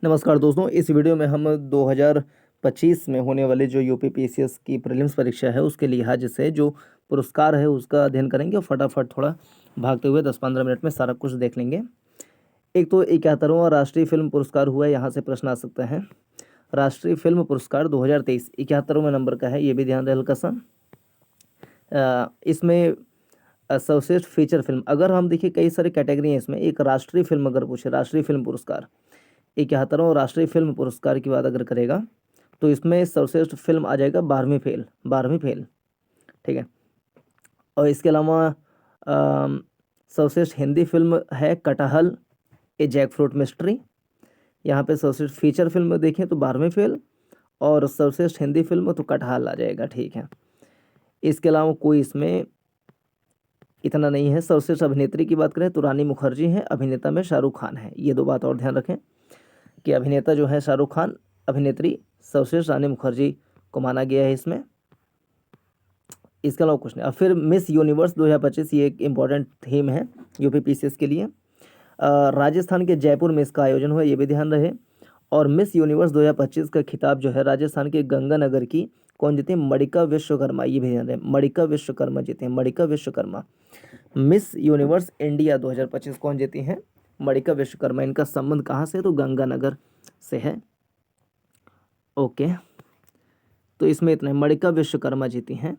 नमस्कार दोस्तों, इस वीडियो में हम 2025 में होने वाले जो यूपी पीसीएस की प्रीलिम्स परीक्षा है उसके लिहाज से जो पुरस्कार है उसका अध्ययन करेंगे और फटाफट थोड़ा भागते हुए 10-15 मिनट में सारा कुछ देख लेंगे। एक तो 71वां राष्ट्रीय फिल्म पुरस्कार हुआ है, यहाँ से प्रश्न आ सकता है। राष्ट्रीय फिल्म पुरस्कार 2023 71वें नंबर का है, ये भी ध्यान रहे हल्का सा। इसमें सर्वश्रेष्ठ फीचर फिल्म, अगर हम देखिए कई सारी कैटेगरी हैं इसमें। एक राष्ट्रीय फिल्म अगर पूछे, राष्ट्रीय फिल्म पुरस्कार 71वां राष्ट्रीय फिल्म पुरस्कार की बात अगर करेगा तो इसमें सर्वश्रेष्ठ फिल्म आ जाएगा 12वीं फेल। ठीक है। और इसके अलावा सर्वश्रेष्ठ हिंदी फिल्म है कटहल ए जैक फ्रूट मिस्ट्री। यहाँ पे सर्वश्रेष्ठ फीचर फिल्म देखें तो 12वीं फेल, और सर्वश्रेष्ठ हिंदी फिल्म तो कटहल आ जाएगा। ठीक है। इसके अलावा कोई इसमें इतना नहीं है। सर्वश्रेष्ठ अभिनेत्री की बात करें तो रानी मुखर्जी हैं, अभिनेता में शाहरुख खान है। ये दो बात और ध्यान रखें कि अभिनेता जो है शाहरुख खान, अभिनेत्री सर्वश्रेष्ठ रानी मुखर्जी को माना गया है इसमें। इसके अलावा कुछ नहीं। अब फिर मिस यूनिवर्स 2025, ये एक इम्पॉर्टेंट थीम है यूपी पीसीएस के लिए। राजस्थान के जयपुर में इसका आयोजन हुआ, ये भी ध्यान रहे। और मिस यूनिवर्स 2025 का खिताब जो है राजस्थान के गंगानगर की कौन जीते? मणिका विश्वकर्मा, ये भी ध्यान रहे। मणिका विश्वकर्मा जीते हैं, Manika Vishwakarma. Miss universe India 2025 कौन जीती हैं? मणिका विश्वकर्मा। इनका संबंध कहाँ से है? तो गंगानगर से है। ओके, तो इसमें इतने मणिका विश्वकर्मा जीती हैं।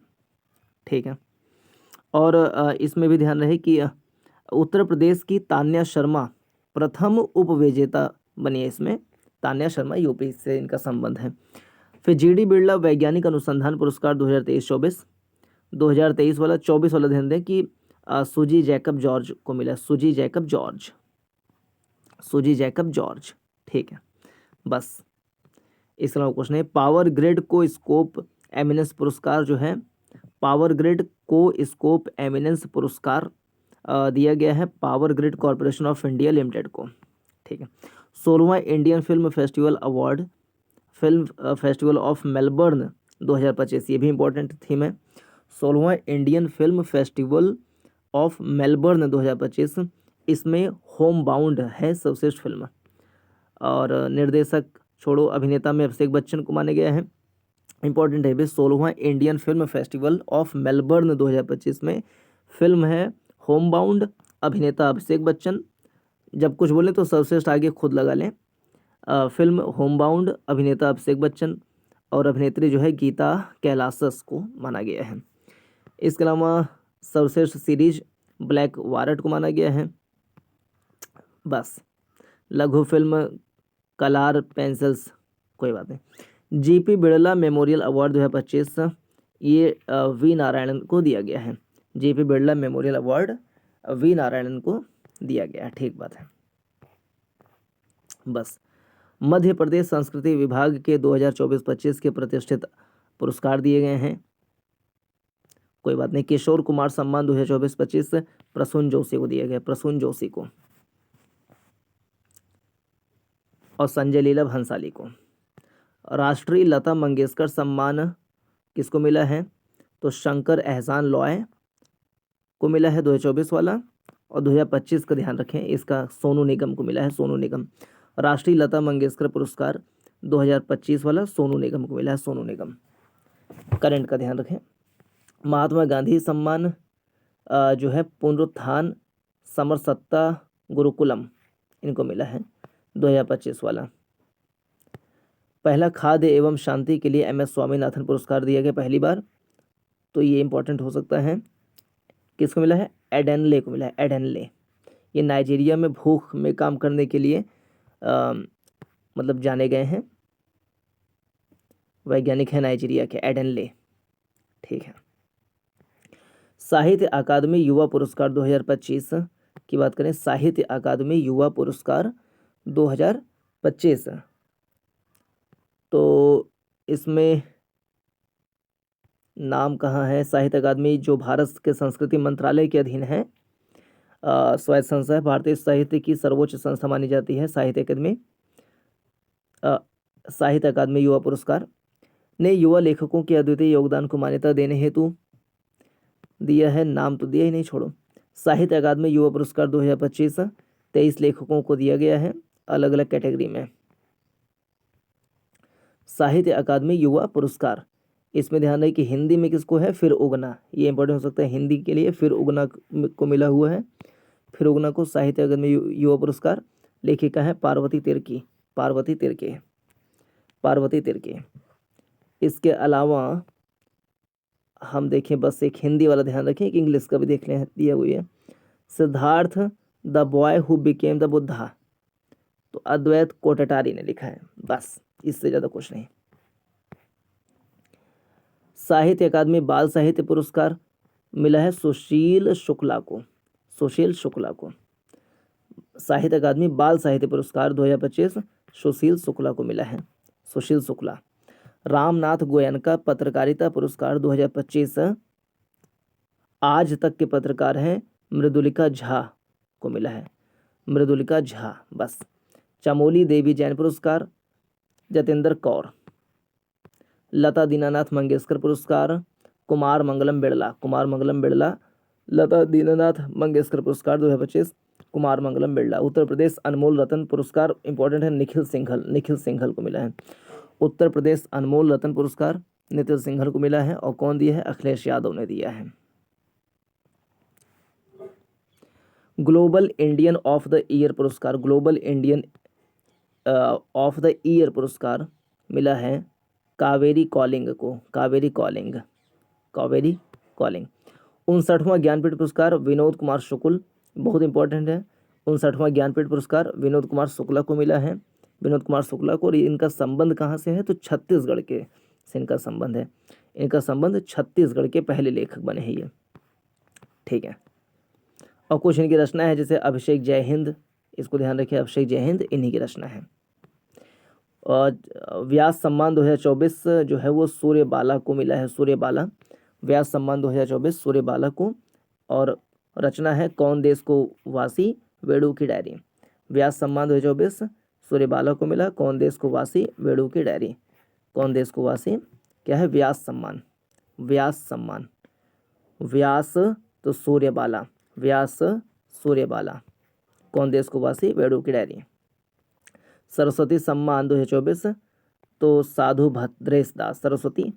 ठीक है। और इसमें भी ध्यान रहे कि उत्तर प्रदेश की तान्या शर्मा प्रथम उपविजेता बनी है इसमें। तान्या शर्मा यूपी से इनका संबंध है। फिर जीडी बिरला वैज्ञानिक अनुसंधान पुरस्कार 2023-24, 2023 वाला 24 वाला ध्यान दें कि सुजी जैकब जॉर्ज को मिला। सुजी जैकब जॉर्ज। ठीक है, बस। इस तरह क्वेश्चन है। पावर ग्रिड को स्कोप एमिनेंस पुरस्कार जो है, पावर ग्रिड को स्कोप एमिनेंस पुरस्कार दिया गया है power grid corporation of India limited को। ठीक है। 16वां Indian film festival award, film festival of Melbourne 2025, ये भी इंपॉर्टेंट थीम है। 16वां Indian film festival of Melbourne 2025, इसमें होम बाउंड है सर्वश्रेष्ठ फिल्म। और निर्देशक छोड़ो, अभिनेता में अभिषेक बच्चन को माना गया है। इंपॉर्टेंट है भी। 16वां Indian film festival of Melbourne 2025 में फिल्म है होम बाउंड, अभिनेता अभिषेक बच्चन। जब कुछ बोले तो सर्वश्रेष्ठ आगे खुद लगा लें। फिल्म होम बाउंड, अभिनेता अभिषेक बच्चन, और अभिनेत्री जो है गीता कैलासस को माना गया है। इसके अलावा सर्वश्रेष्ठ सीरीज ब्लैक वारट को माना गया है। बस। लघु फिल्म कलार पेंसिल्स, कोई बात नहीं। जीपी बिरला मेमोरियल अवार्ड 2025, ये वी नारायणन को दिया गया है। GP Birla memorial award V Narayanan को दिया गया है। ठीक बात है, बस। मध्य प्रदेश संस्कृति विभाग के 2024-25 के प्रतिष्ठित पुरस्कार दिए गए हैं, कोई बात नहीं। किशोर कुमार सम्मान 2024-25 प्रसून जोशी को दिया गया, प्रसून जोशी को, और संजय लीला भंसाली को। राष्ट्रीय लता मंगेशकर सम्मान किसको मिला है? तो शंकर एहसान लॉय को मिला है 2024 वाला। और 2025 का ध्यान रखें, इसका सोनू निगम को मिला है, सोनू निगम। राष्ट्रीय लता मंगेशकर पुरस्कार 2025 वाला सोनू निगम को मिला है, सोनू निगम। करंट का ध्यान रखें। महात्मा गांधी सम्मान जो है पुनरुत्थान समरसत्ता गुरुकुलम, इनको मिला है 2025 वाला। पहला खाद्य एवं शांति के लिए MS स्वामीनाथन पुरस्कार दिया गया पहली बार, तो ये इंपॉर्टेंट हो सकता है। किसको मिला है? एडेनले को मिला है, एडेनले। ये नाइजीरिया में भूख में काम करने के लिए मतलब जाने गए हैं, वैज्ञानिक है नाइजीरिया के, एडेनले। ठीक है। साहित्य अकादमी युवा पुरस्कार 2025 की बात करें, साहित्य अकादमी युवा पुरस्कार 2025, तो इसमें नाम कहाँ है? साहित्य अकादमी जो भारत के संस्कृति मंत्रालय के अधीन है, स्वायत्त संस्था है, भारतीय साहित्य की सर्वोच्च संस्था मानी जाती है साहित्य अकादमी। साहित्य अकादमी युवा पुरस्कार ने युवा लेखकों के अद्वितीय योगदान को मान्यता देने हेतु दिया है। नाम तो दिया ही नहीं, छोड़ो। साहित्य अकादमी युवा पुरस्कार 2025 23 लेखकों को दिया गया है अलग अलग कैटेगरी में। साहित्य अकादमी युवा पुरस्कार, इसमें ध्यान रहे कि हिंदी में किसको है, फिर उगना, ये इंपॉर्टेंट हो सकता है हिंदी के लिए, फिर उगना को मिला हुआ है, फिर उगना को साहित्य अकादमी युवा पुरस्कार। लेखिका है पार्वती तिर्की, पार्वती तिर्की, पार्वती तिर्की। इसके अलावा हम देखें, बस एक हिंदी वाला ध्यान रखें, एक इंग्लिश का भी देख लें, दिया हुई है। Siddharth the boy who became the Buddha, तो अद्वैत कोटटारी ने लिखा है, बस इससे ज़्यादा कुछ नहीं। साहित्य अकादमी बाल साहित्य पुरस्कार मिला है सुशील शुक्ला को, सुशील शुक्ला को। साहित्य अकादमी बाल साहित्य पुरस्कार 2025 सुशील शुक्ला को मिला है, सुशील शुक्ला। रामनाथ गोयनका पत्रकारिता पुरस्कार 2025 आज तक के पत्रकार हैं मृदुलिका झा को मिला है, मृदुलिका झा, बस। चमोली देवी जैन पुरस्कार जतेंद्र कौर। लता दीनानाथ मंगेशकर पुरस्कार कुमार मंगलम बिड़ला, कुमार मंगलम बिड़ला। लता दीनानाथ मंगेशकर पुरस्कार 2025 कुमार मंगलम बिड़ला। उत्तर प्रदेश अनमोल रतन पुरस्कार इंपॉर्टेंट है, निखिल सिंघल, निखिल सिंघल को मिला है। उत्तर प्रदेश अनमोल रतन पुरस्कार निखिल सिंघल को मिला है, और कौन दिया है, अखिलेश यादव ने दिया है। Global Indian of the year पुरस्कार, global Indian of the year पुरस्कार मिला है कावेरी कॉलिंग को, कावेरी कॉलिंग, कावेरी कॉलिंग। 59वां ज्ञानपीठ पुरस्कार विनोद कुमार शुक्ल, बहुत इंपॉर्टेंट है। 59वां ज्ञानपीठ पुरस्कार विनोद कुमार शुक्ला को मिला है, विनोद कुमार शुक्ला को। और इनका संबंध कहाँ से है, तो छत्तीसगढ़ के से इनका संबंध है, इनका संबंध छत्तीसगढ़ के पहले लेखक बने हैं ये, ठीक है। और कुछ इनकी रचना है, जैसे अभिषेक जय हिंद, इसको ध्यान रखिए, अभिषेक जय हिंद इन्हीं की रचना है। और व्यास सम्मान 2024 जो है वो सूर्यबाला को मिला है, सूर्यबाला, व्यास सम्मान 2024 सूर्यबाला को। और रचना है कौन देश को वासी, वेणु की डायरी। व्यास सम्मान 2024 सूर्यबाला को मिला, कौन देश को वासी, वेणु की डायरी। कौन देश को वासी क्या है, व्यास सम्मान, व्यास सम्मान। व्यास तो सूर्यबाला, व्यास सूर्यबाला, कौन देश को वासी, वेणु की डायरी। सरस्वती सम्मान 2024 तो साधु भद्रेश दास, सरस्वती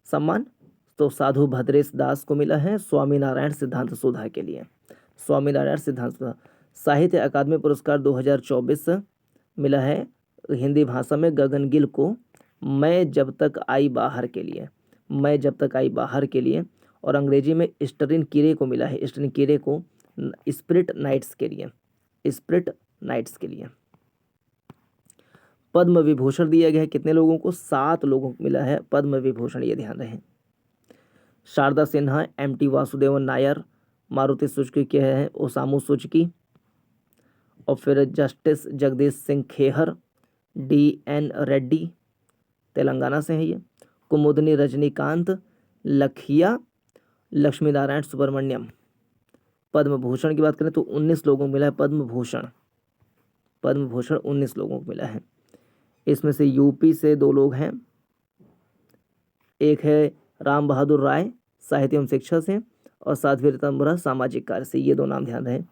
सम्मान तो साधु भद्रेश दास को मिला है स्वामीनारायण सिद्धांत सुधा के लिए, स्वामीनारायण सिद्धांत सुधा। साहित्य अकादमी पुरस्कार 2024 मिला है हिंदी भाषा में गगन गिल को मैं जब तक आई बाहर के लिए, मैं जब तक आई बाहर के लिए। और अंग्रेजी में स्टरिन कीरे को मिला है, स्टरिन कीरे को स्पिरिट नाइट्स के लिए, स्पिरिट नाइट्स के लिए। पद्म विभूषण दिया गया है कितने लोगों को, 7 लोगों को मिला है पद्म विभूषण, ये ध्यान रहे। शारदा सिन्हा, एम.टी. वासुदेवन नायर, मारुति सुजुकी के हैं ओसामू सुजुकी। और फिर जस्टिस जगदीश सिंह खेहर, D.N. रेड्डी, तेलंगाना से है ये। कुमुदनी रजनीकांत, लखिया लक्ष्मी नारायण सुब्रमण्यम। पद्म भूषण की बात करें तो 19 लोगों को मिला है पद्म भूषण, पद्म भूषण 19 लोगों को मिला है। इसमें से यूपी से 2 लोग हैं, एक है राम बहादुर राय साहित्य एवं शिक्षा से, और साध्वी ऋतंभरा सामाजिक कार्य से, ये 2 नाम ध्यान रहे।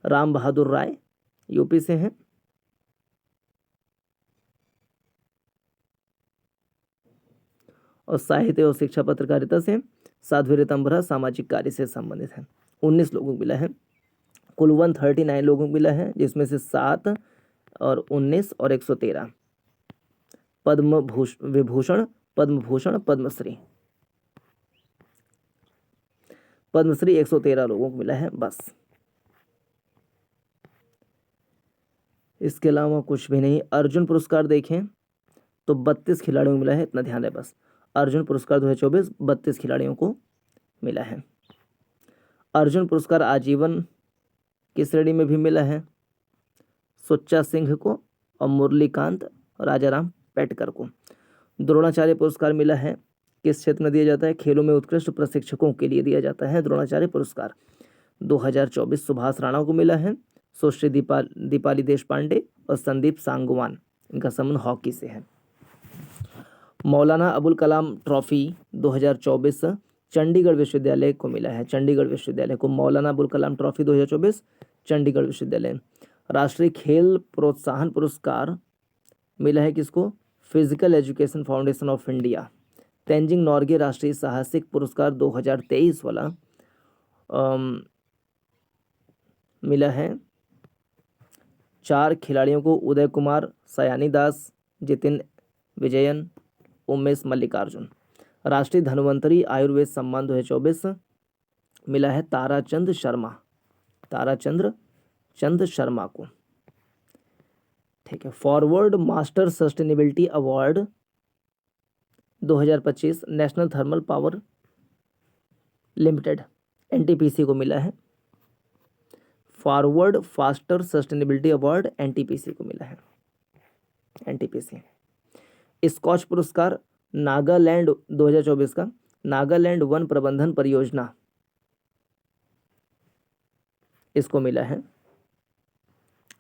राम बहादुर राय यूपी से हैं, और साहित्य और शिक्षा पत्रकारिता से साध्वी ऋतंभरा सामाजिक कार्य से संबंधित है। 19 लोगों को मिला है, कुल 139 लोगों को मिला है, जिसमें से 7 और 19 और 113 पद्म विभूषण, पद्म भूषण, पद्मश्री, पद्मश्री 113 लोगों को मिला है, बस। इसके अलावा कुछ भी नहीं। अर्जुन पुरस्कार देखें तो 32 खिलाड़ियों को मिला है, इतना ध्यान है बस। अर्जुन पुरस्कार 2024 32 खिलाड़ियों को मिला है। अर्जुन पुरस्कार आजीवन की श्रेणी में भी मिला है सुच्चा सिंह को और मुरलीकांत राजाराम पेटकर को। द्रोणाचार्य पुरस्कार मिला है, किस क्षेत्र में दिया जाता है, खेलों में उत्कृष्ट प्रशिक्षकों के लिए दिया जाता है द्रोणाचार्य पुरस्कार। 2024 सुभाष राणा को मिला है, सुश्री दीपाली देशपांडे और संदीप सांगवान, इनका संबंध हॉकी से है। मौलाना अबुल कलाम ट्रॉफी 2024 चंडीगढ़ विश्वविद्यालय को मिला है, चंडीगढ़ विश्वविद्यालय को मौलाना अबुल कलाम ट्रॉफी 2024 चंडीगढ़ विश्वविद्यालय। राष्ट्रीय खेल प्रोत्साहन पुरस्कार मिला है किसको, physical education foundation of India Tenzing Norgay राष्ट्रीय साहसिक पुरस्कार 2023 वाला मिला है 4 खिलाड़ियों को, उदय कुमार, सयानी दास, जितिन विजयन, उमेश मल्लिकार्जुन। राष्ट्रीय धन्वंतरी आयुर्वेद सम्मान 2024 मिला है ताराचंद शर्मा को। ठीक है। Forward master sustainability award 2025 national thermal power limited NTPC को मिला है। Forward faster sustainability award NTPC को मिला है। एनटीपीसी। स्कॉच पुरस्कार नागालैंड 2024 का नागालैंड वन प्रबंधन परियोजना इसको मिला है।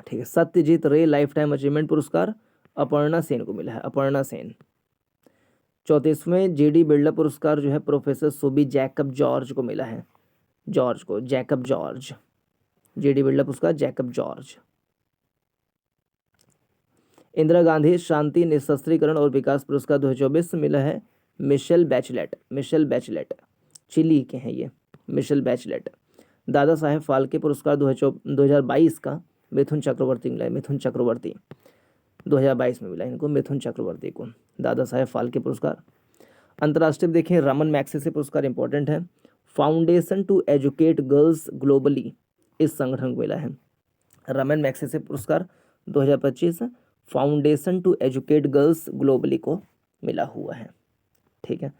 ठीक है। सत्यजीत रे लाइफ टाइम अचीवमेंट पुरस्कार अपर्णा सेन को मिला है। अपर्णा सेन। 34वें जीडी बिरला पुरस्कार जो है प्रोफेसर सुबी जैकब जॉर्ज को मिला है। Jacob George. जीडी बिरला पुरस्कार जैकब जॉर्ज। इंदिरा गांधी शांति निशस्त्रीकरण और विकास पुरस्कार 2024 मिला है मिशेल बैचलेट। चिली के हैं ये, मिशेल बैचलेट। दादा साहेब फाल्के पुरस्कार 2022 का मिथुन चक्रवर्ती मिला है। मिथुन चक्रवर्ती 2022 में मिला इनको, मिथुन चक्रवर्ती को दादा साहेब फाल्के पुरस्कार। अंतर्राष्ट्रीय देखें रमन मैग्सेसे पुरस्कार इंपॉर्टेंट है। Foundation to educate girls globally इस संगठन को मिला है। रमन मैग्सेसे पुरस्कार 2025 foundation to educate girls globally को मिला हुआ है। ठीक है।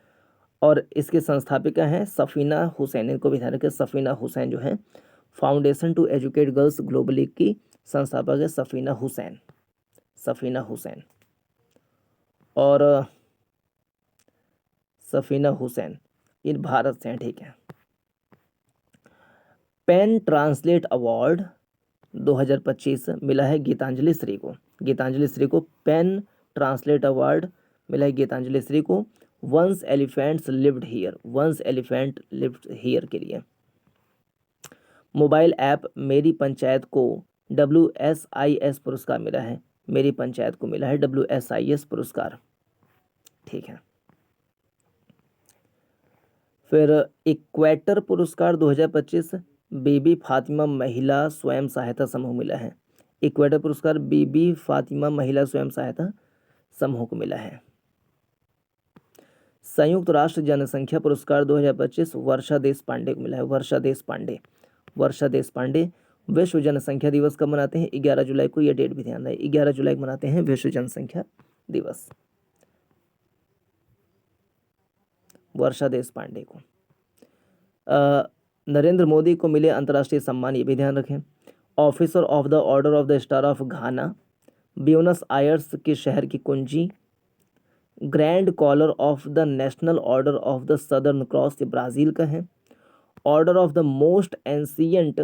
और इसके संस्थापिका हैं सफ़ीना हुसैन। इनको भी ध्यान रखें, सफ़ीना हुसैन जो है foundation to educate girls globally की संस्थापक है सफ़ीना हुसैन। और सफ़ीना हुसैन इन भारत से हैं। ठीक है। पेन ट्रांसलेट अवार्ड 2025 मिला है गीतांजलि श्री को। पेन ट्रांसलेट अवार्ड मिला है गीतांजलि श्री को। वंस एलिफेंट लिव्ड हियर के लिए। मोबाइल ऐप मेरी पंचायत को WSIS पुरस्कार मिला है। मेरी पंचायत को मिला है WSIS पुरस्कार। ठीक है। फिर इक्वेटर पुरस्कार 2025 बीबी फातिमा महिला स्वयं सहायता समूह मिला है। इक्वेटर पुरस्कार बीबी फातिमा महिला स्वयं सहायता समूह को मिला है। संयुक्त राष्ट्र जनसंख्या पुरस्कार 2025 वर्षा देश पांडे को मिला है। वर्षा देश पांडे। विश्व जनसंख्या दिवस कब मनाते हैं? 11 जुलाई को। यह डेट भी ध्यान रहे, 11 जुलाई को मनाते हैं विश्व जनसंख्या दिवस। वर्षा देश पांडे को। नरेंद्र मोदी को मिले अंतर्राष्ट्रीय सम्मान, ये भी ध्यान रखें। Officer of the order of the star of Ghana, Buenos Aires के शहर की कुंजी। Grand collar of the national order of the southern cross, ये ब्राज़ील का है। Order of the most ancient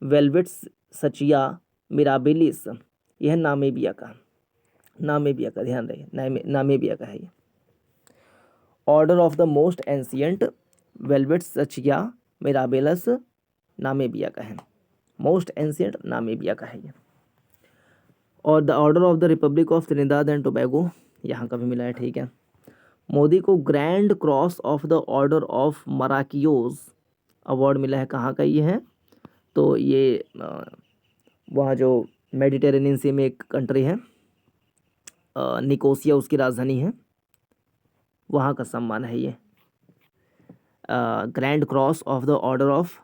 welwitschia mirabilis, यह नामीबिया का ध्यान रहे, नामीबिया का है ये। Order of the most ancient welwitschia mirabilis Namibia का है। मोस्ट एंशियंट नामीबिया का है ये। और the order of the republic of Trinidad and Tobago यहाँ का भी मिला है। ठीक है। मोदी को grand cross of the order of Makarios award मिला है। कहाँ का ये है? तो ये वहाँ जो मेडिटेरेनियन सी में एक कंट्री है, निकोसिया उसकी राजधानी है, वहाँ का सम्मान है ये। Grand cross of the order of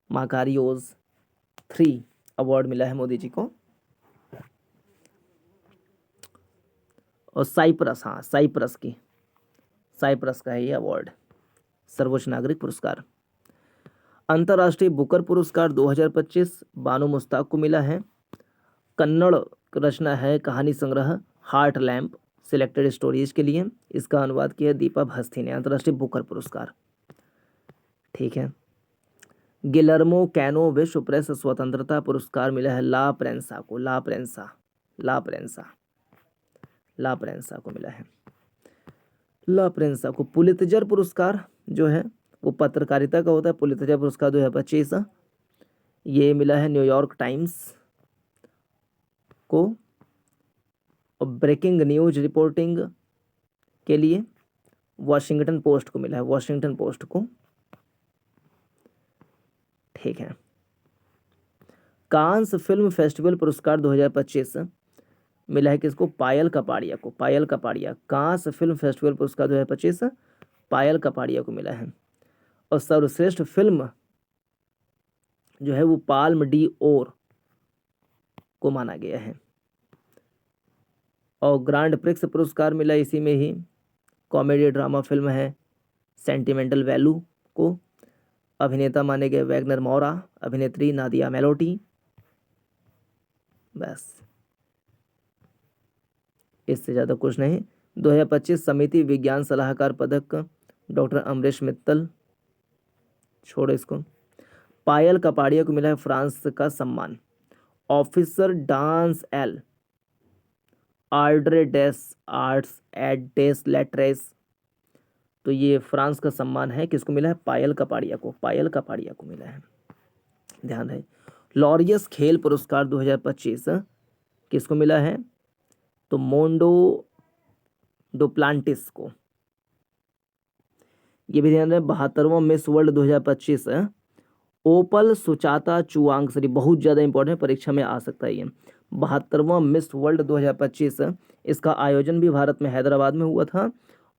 Makarios 3 award मिला है मोदी जी को। और साइप्रस का है ये अवार्ड, सर्वोच्च नागरिक पुरस्कार। अंतर्राष्ट्रीय बुकर पुरस्कार 2025 बानो मुश्ताक को मिला है। कन्नड़ रचना है कहानी संग्रह हार्ट लैम्प सिलेक्टेड स्टोरीज के लिए, इसका अनुवाद किया दीपा भस्ती ने। अंतर्राष्ट्रीय बुकर पुरस्कार। ठीक है। गिलर्मो कैनो विश्व प्रेस स्वतंत्रता पुरस्कार मिला है ला प्रेंसा को। ला प्रेंसा को मिला है। ला प्रेंसा को। पुलित्जर पुरस्कार जो है वो पत्रकारिता का होता है। पुलित्जर पुरस्कार 2025 ये मिला है न्यूयॉर्क टाइम्स को, और ब्रेकिंग न्यूज रिपोर्टिंग के लिए वॉशिंगटन पोस्ट को मिला है, वॉशिंगटन पोस्ट को। ठीक है। कांस फिल्म फेस्टिवल पुरस्कार 2025 मिला है किसको? पायल कपाड़िया को, पायल कपाड़िया। कांस फिल्म फेस्टिवल पुरस्कार 2025 पायल कपाड़िया को मिला है। और सर्वश्रेष्ठ फिल्म जो है वो पाल्म डी ओर को माना गया है। और ग्रांड प्रिक्स पुरस्कार मिला इसी में ही, कॉमेडी ड्रामा फिल्म है सेंटिमेंटल वैल्यू को। अभिनेता माने गए वैगनर मौरा, अभिनेत्री नादिया मेलोटी। बस, इससे ज़्यादा कुछ नहीं। 2025 समिति विज्ञान सलाहकार पदक डॉक्टर अमरीश मित्तल, छोड़ो इसको। पायल कपाड़िया को मिला है फ्रांस का सम्मान, ऑफिसर डांस एल आर्ड्रे डेस आर्ट्स एट डेस लेट्रेस। तो ये फ्रांस का सम्मान है, किसको मिला है? पायल कपाड़िया को, पायल कपाड़िया को मिला है, ध्यान रहे। लॉरियस खेल पुरस्कार 2025 किसको मिला है? तो मोंडो डुप्लांटिस को। ये भी ध्यान रहे। 72वां मिस वर्ल्ड 2025 ओपल सुचाता चुआंगसरी, बहुत ज़्यादा इंपॉर्टेंट, परीक्षा में आ सकता है ये। 72वां मिस वर्ल्ड 2025 इसका आयोजन भी भारत में हैदराबाद में हुआ था।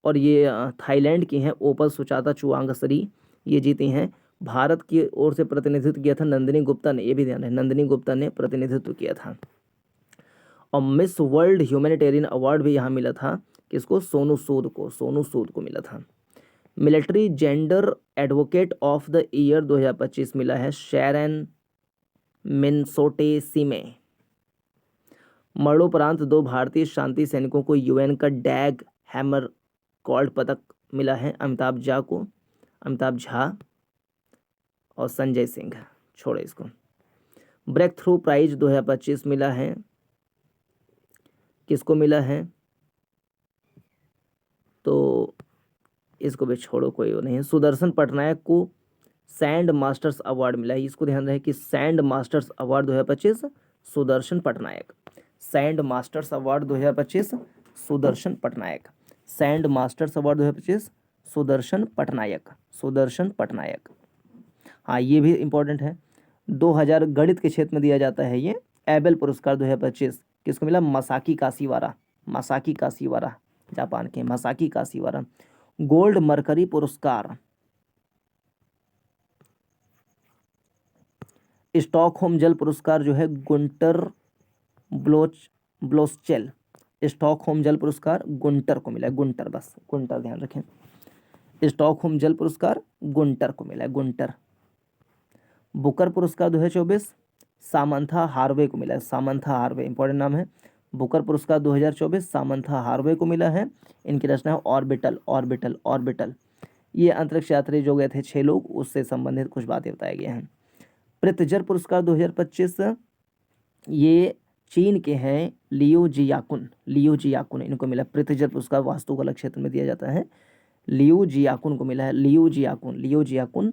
और ये थाईलैंड की हैं ओपल सुचाता चुआंगसरी, ये जीती हैं। भारत की ओर से प्रतिनिधित्व किया था नंदिनी गुप्ता ने, ये भी ध्यान है, नंदिनी गुप्ता ने प्रतिनिधित्व किया था। और मिस वर्ल्ड ह्यूमैनिटेरियन अवार्ड भी यहाँ मिला था, किसको? सोनू सूद को, सोनू सूद को मिला था। Military gender advocate of the year 2025 मिला है शैरन मिनसोटे सिमे। मरणोपरांत 2 भारतीय शांति सैनिकों को यूएन का डैग हैमर कॉल्ड पदक मिला है, अमिताभ झा को, अमिताभ झा और संजय सिंह, छोड़े इसको। ब्रेक थ्रू प्राइज 2025 मिला है, किसको मिला है? तो इसको भी छोड़ो, कोई वो नहीं है। सुदर्शन पटनायक को सैंड मास्टर्स अवार्ड मिला है, इसको ध्यान रहे कि sand masters award 2025 Sudarshan Patnaik, sand masters award 2025 Sudarshan Patnaik, sand masters award 2025 Sudarshan Patnaik, Sudarshan Patnaik. हाँ, ये भी इम्पोर्टेंट है। 2000 गणित के क्षेत्र में दिया जाता है ये। एबेल पुरस्कार 2025 किसको मिला? मसाकी काशीवारा, मसाकी काशीवारा, जापान के मसाकी काशीवारा। गोल्ड मरकरी पुरस्कार स्टॉकहोम जल पुरस्कार जो है गुंटर ब्लोचेल, स्टॉकहोम जल पुरस्कार गुंटर को मिला है, गुंटर, बस गुंटर ध्यान रखें। स्टॉकहोम जल पुरस्कार गुंटर को मिला है, गुंटर। बुकर पुरस्कार 2024 सामंथा हार्वे को मिला है, सामंथा हार्वे, इंपॉर्टेंट नाम है। बुकर पुरस्कार 2024 सामंथा हार्वे को मिला है। इनकी रचना है ऑर्बिटल, ऑर्बिटल, ऑर्बिटल। ये अंतरिक्ष यात्री जो गए थे 6 लोग, उससे संबंधित कुछ बातें बताए गए हैं। प्रित्जर पुरस्कार 2025 ये चीन के हैं लियो जियाकुन, लियो जियाकुन, इनको मिला प्रित्जर पुरस्कार, वास्तुकला क्षेत्र में दिया जाता है। लियो जियाकुन को मिला है, लियो जियाकुन, लियो जियाकुन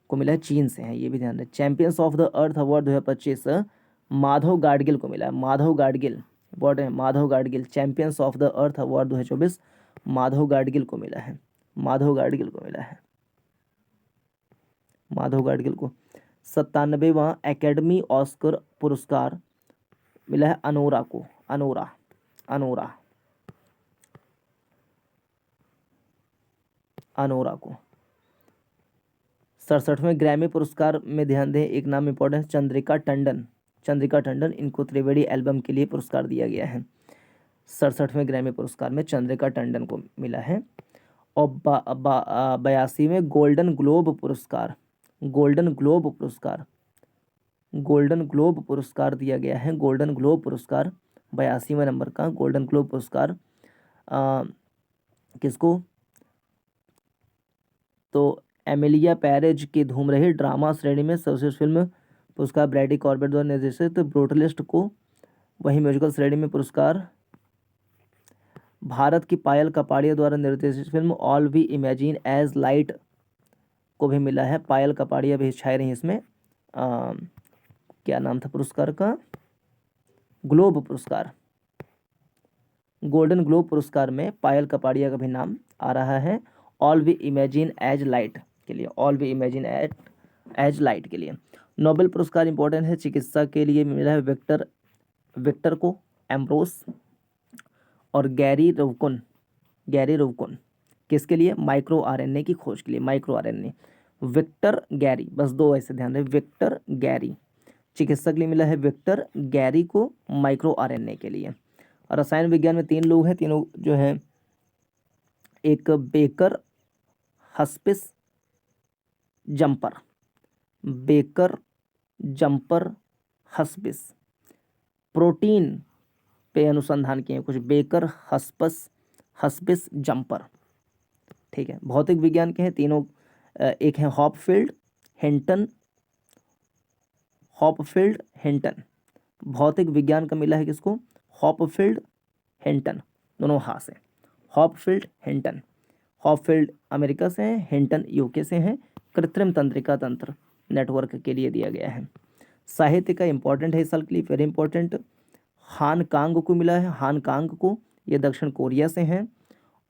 को मिला है, चीन से है, ये भी ध्यान रहे। Champions of the earth award 2025 Madhav Gadgil को मिला है, माधव गाडगिल, इंपॉर्टेंट है, Madhav Gadgil. Champions of the earth award 2024 Madhav Gadgil को मिला है, माधव गाडगिल को मिला है, माधव गाडगिल को। 97वां एकेडमी ऑस्कर पुरस्कार मिला है अनोरा को, अनोरा, अनोरा, अनोरा को। 67वें ग्रैमी पुरस्कार में ध्यान दें, एक नाम इंपॉर्टेंट, चंद्रिका टंडन, चंद्रिका टंडन, इनको त्रिवेणी एल्बम के लिए पुरस्कार दिया गया है। 67वें ग्रैमी पुरस्कार में चंद्रिका टंडन को मिला है। और 82वें गोल्डन ग्लोब पुरस्कार, गोल्डन ग्लोब पुरस्कार, गोल्डन ग्लोब पुरस्कार दिया गया है, गोल्डन ग्लोब पुरस्कार 82वें नंबर का गोल्डन ग्लोब पुरस्कार किसको? तो एमिलिया पैरेज की धूम रही ड्रामा श्रेणी में सर्वश्रेष्ठ फिल्म पुरस्कार ब्रैडी कॉर्बेट द्वारा निर्देशित ब्रूटलिस्ट को। वहीं म्यूजिकल श्रेणी में पुरस्कार भारत की पायल कपाड़िया द्वारा निर्देशित film all we imagine as light को भी मिला है। पायल कपाड़िया भी छाई रही इसमें। क्या नाम था पुरस्कार का? ग्लोब पुरस्कार, गोल्डन ग्लोब पुरस्कार में पायल कपाड़िया का भी नाम आ रहा है, all we imagine as light के लिए, all we imagine as light के लिए। नोबेल पुरस्कार इंपॉर्टेंट है, चिकित्सा के लिए मिला है विक्टर को एम्ब्रोस और गैरी रवकुन किसके लिए, माइक्रो आरएनए की खोज के लिए, माइक्रो आरएनए। विक्टर गैरी, बस दो ऐसे ध्यान रहे, विक्टर गैरी चिकित्सा के लिए मिला है, विक्टर गैरी को माइक्रो आरएनए के लिए। और रसायन विज्ञान में 3 लोग हैं, तीनों जो है, एक baker hospice jumper, baker jumper hospice, protein पे अनुसंधान किए कुछ, बेकर हस्पिस जंपर, ठीक है। भौतिक विज्ञान के हैं तीनों, एक है हॉपफील्ड हिंटन, भौतिक विज्ञान का मिला है किसको, हॉपफील्ड हिंटन, दोनों हाथ से, हॉपफील्ड अमेरिका से हैं, हिंटन यूके से हैं, कृत्रिम तंत्रिका तंत्र नेटवर्क के लिए दिया गया है। साहित्य का इंपॉर्टेंट है इस साल के लिए, वेरी इंपॉर्टेंट, हान कांग को मिला है, हान कांग को, ये दक्षिण कोरिया से हैं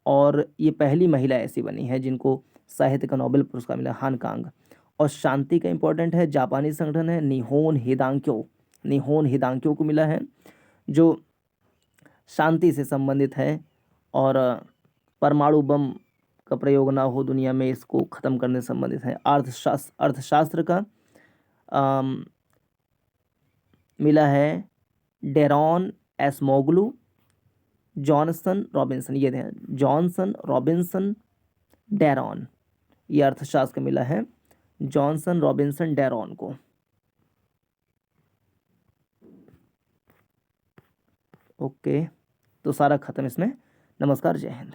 और ये पहली महिला ऐसी बनी है जिनको साहित्य का नोबेल पुरस्कार मिला, हान कांग। और शांति का इंपॉर्टेंट है, जापानी संगठन है निहोन हिदांक्यो को मिला है, जो शांति से संबंधित है और परमाणु बम का प्रयोग ना हो दुनिया में, इसको ख़त्म करने से संबंधित है। अर्थशास्त्र का मिला है डेरॉन एसमोगलू, जॉनसन रॉबिन्सन, ये ध्यान, जॉनसन रॉबिन्सन डेरॉन, ये अर्थशास्त्र का मिला है जॉनसन रॉबिन्सन डेरॉन को। ओके, तो सारा खत्म इसमें। नमस्कार, जय हिंद।